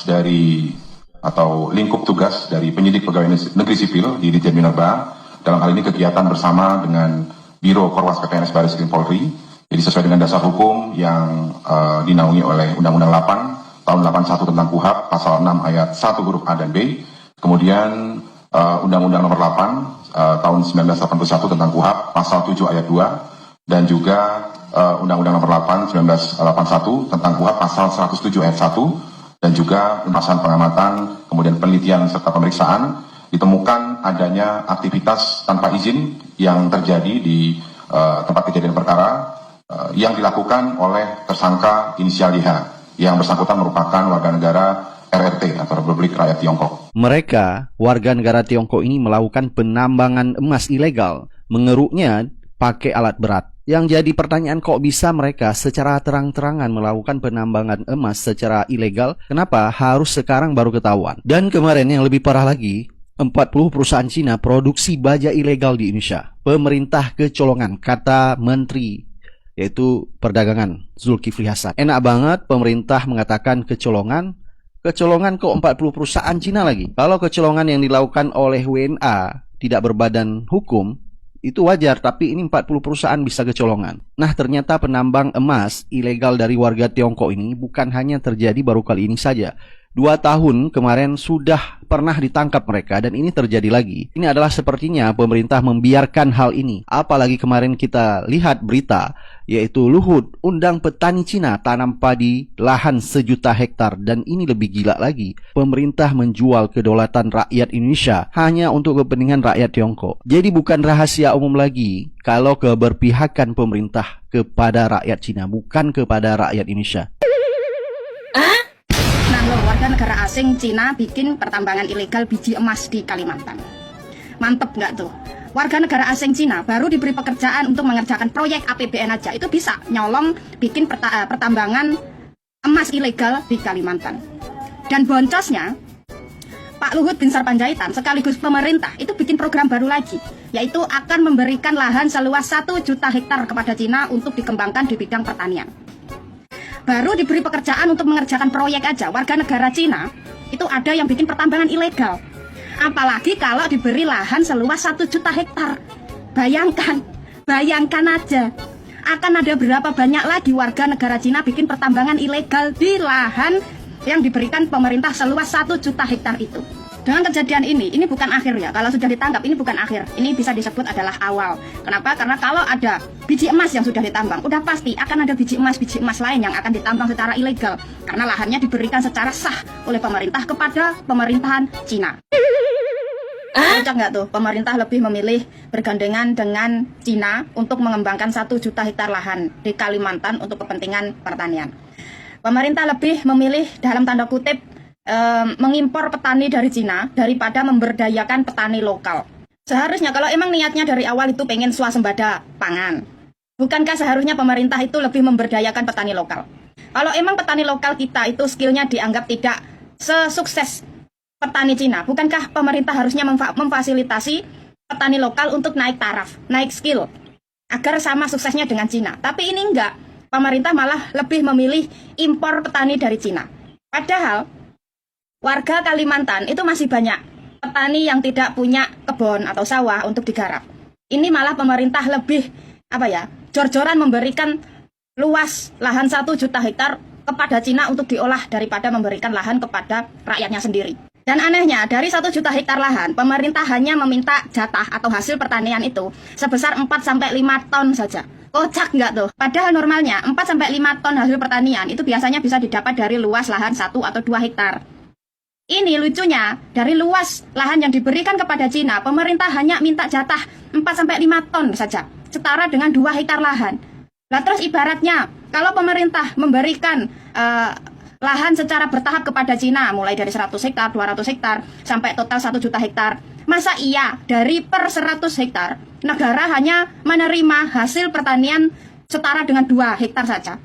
dari atau lingkup tugas dari penyidik pegawai negeri sipil di Ditjen Minerba, dalam hal ini kegiatan bersama dengan Biro Korwas PPNS Barreskrim Polri, jadi sesuai dengan dasar hukum yang dinaungi oleh Undang-Undang 8 tahun 81 tentang KUHP pasal 6 ayat 1 huruf A dan B, kemudian Undang-Undang nomor 8 tahun 1981 tentang KUHP pasal 7 ayat 2, dan juga Undang-Undang nomor 8 1981 tentang KUHP pasal 107 ayat 1, dan juga pembahasan pengamatan, kemudian penelitian serta pemeriksaan, ditemukan adanya aktivitas tanpa izin yang terjadi di tempat kejadian perkara yang dilakukan oleh tersangka inisial YH, yang bersangkutan merupakan warga negara RRT atau Republik Rakyat Tiongkok. Mereka, warga negara Tiongkok ini melakukan penambangan emas ilegal, mengeruknya pakai alat berat. Yang jadi pertanyaan, kok bisa mereka secara terang-terangan melakukan penambangan emas secara ilegal? Kenapa harus sekarang baru ketahuan? Dan kemarin yang lebih parah lagi, 40 perusahaan Cina produksi baja ilegal di Indonesia. Pemerintah kecolongan, kata Menteri yaitu Perdagangan Zulkifli Hasan. Enak banget pemerintah mengatakan kecolongan. Kecolongan kok 40 perusahaan Cina lagi. Kalau kecolongan yang dilakukan oleh WNA tidak berbadan hukum, itu wajar, tapi ini 40 perusahaan bisa kecolongan. Nah, ternyata penambang emas ilegal dari warga Tiongkok ini bukan hanya terjadi baru kali ini saja. 2 tahun kemarin sudah pernah ditangkap mereka, dan ini terjadi lagi. Ini adalah sepertinya pemerintah membiarkan hal ini. Apalagi kemarin kita lihat berita, yaitu Luhut undang petani Cina tanam padi lahan 1 juta hektar. Dan ini lebih gila lagi, pemerintah menjual kedaulatan rakyat Indonesia hanya untuk kepentingan rakyat Tiongkok. Jadi bukan rahasia umum lagi kalau keberpihakan pemerintah kepada rakyat Cina, bukan kepada rakyat Indonesia. Warga negara asing Cina bikin pertambangan ilegal biji emas di Kalimantan. Mantep nggak tuh? Warga negara asing Cina baru diberi pekerjaan untuk mengerjakan proyek APBN aja, itu bisa nyolong bikin pertambangan emas ilegal di Kalimantan. Dan boncosnya, Pak Luhut bin Sarpanjaitan sekaligus pemerintah itu bikin program baru lagi, yaitu akan memberikan lahan seluas 1 juta hektar kepada Cina untuk dikembangkan di bidang pertanian. Baru diberi pekerjaan untuk mengerjakan proyek aja, warga negara Cina itu ada yang bikin pertambangan ilegal. Apalagi kalau diberi lahan seluas 1 juta hektar. Bayangkan aja, akan ada berapa banyak lagi warga negara Cina bikin pertambangan ilegal di lahan yang diberikan pemerintah seluas 1 juta hektar itu. Dengan kejadian ini bukan akhir ya. Kalau sudah ditangkap, ini bukan akhir. Ini bisa disebut adalah awal. Kenapa? Karena kalau ada biji emas yang sudah ditambang, udah pasti akan ada biji emas lain yang akan ditambang secara ilegal. Karena lahannya diberikan secara sah oleh pemerintah kepada pemerintahan Cina. Kocak nggak tuh? Pemerintah lebih memilih bergandengan dengan Cina untuk mengembangkan 1 juta hektar lahan di Kalimantan untuk kepentingan pertanian. Pemerintah lebih memilih dalam tanda kutip mengimpor petani dari Cina daripada memberdayakan petani lokal. Seharusnya kalau emang niatnya dari awal itu pengen swasembada pangan, bukankah seharusnya pemerintah itu lebih memberdayakan petani lokal? Kalau emang petani lokal kita itu skillnya dianggap tidak sesukses petani Cina, bukankah pemerintah harusnya memfasilitasi petani lokal untuk naik taraf, naik skill, agar sama suksesnya dengan Cina? Tapi ini enggak, pemerintah malah lebih memilih impor petani dari Cina. Padahal warga Kalimantan itu masih banyak petani yang tidak punya kebun atau sawah untuk digarap. Ini malah pemerintah lebih jor-joran memberikan luas lahan 1 juta hektar kepada Cina untuk diolah daripada memberikan lahan kepada rakyatnya sendiri. Dan anehnya, dari 1 juta hektar lahan, pemerintah hanya meminta jatah atau hasil pertanian itu sebesar 4-5 ton saja. Kocak nggak tuh? Padahal normalnya 4-5 ton hasil pertanian itu biasanya bisa didapat dari luas lahan 1 atau 2 hektar. Ini lucunya, dari luas lahan yang diberikan kepada Cina, pemerintah hanya minta jatah 4-5 ton saja, setara dengan 2 hektar lahan. Nah terus ibaratnya, kalau pemerintah memberikan lahan secara bertahap kepada Cina, mulai dari 100 hektar, 200 hektar, sampai total 1 juta hektar, masa iya dari per 100 hektar, negara hanya menerima hasil pertanian setara dengan 2 hektar saja?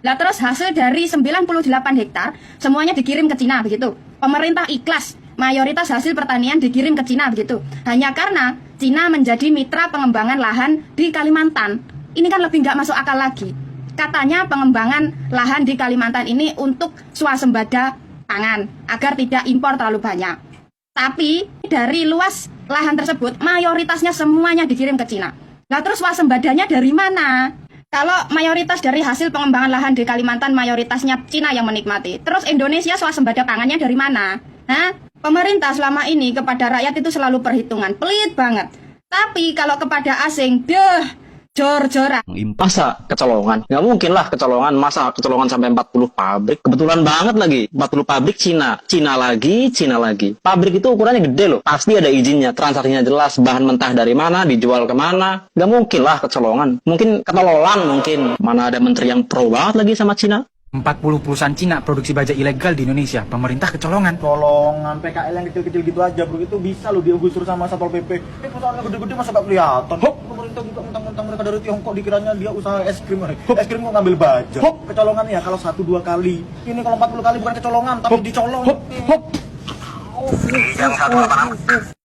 Lah terus hasil dari 98 hektar semuanya dikirim ke Cina begitu. Pemerintah ikhlas mayoritas hasil pertanian dikirim ke Cina begitu. Hanya karena Cina menjadi mitra pengembangan lahan di Kalimantan. Ini kan lebih nggak masuk akal lagi. Katanya pengembangan lahan di Kalimantan ini untuk swasembada pangan agar tidak impor terlalu banyak. Tapi dari luas lahan tersebut mayoritasnya semuanya dikirim ke Cina. Nah terus swasembadanya dari mana? Kalau mayoritas dari hasil pengembangan lahan di Kalimantan mayoritasnya Cina yang menikmati. Terus Indonesia swasembada pangannya dari mana? Hah? Pemerintah selama ini kepada rakyat itu selalu perhitungan, pelit banget. Tapi kalau kepada asing, jor-joran. Masa kecolongan? Nggak mungkin lah kecolongan. Masa kecolongan sampai 40 pabrik? Kebetulan banget lagi. 40 pabrik Cina. Cina lagi. Pabrik itu ukurannya gede loh. Pasti ada izinnya. Transaksinya jelas. Bahan mentah dari mana, dijual kemana. Nggak mungkin lah kecolongan. Mungkin ketololan mungkin. Mana ada menteri yang pro banget lagi sama Cina. 40 perusahaan Cina produksi baja ilegal di Indonesia. Pemerintah kecolongan. Colongan PKL yang kecil-kecil gitu aja bro, itu bisa lo digusur sama Satpol PP. Perusahaan yang gede-gede masa gak kelihatan. Pemerintah buka mentang-mentang mereka dari Tiongkok dikiranya dia usaha es krim. Es krim kok ngambil baja. Kecolongan ya kalau 1-2 kali. Ini kalau 40 kali bukan kecolongan tapi dicolong.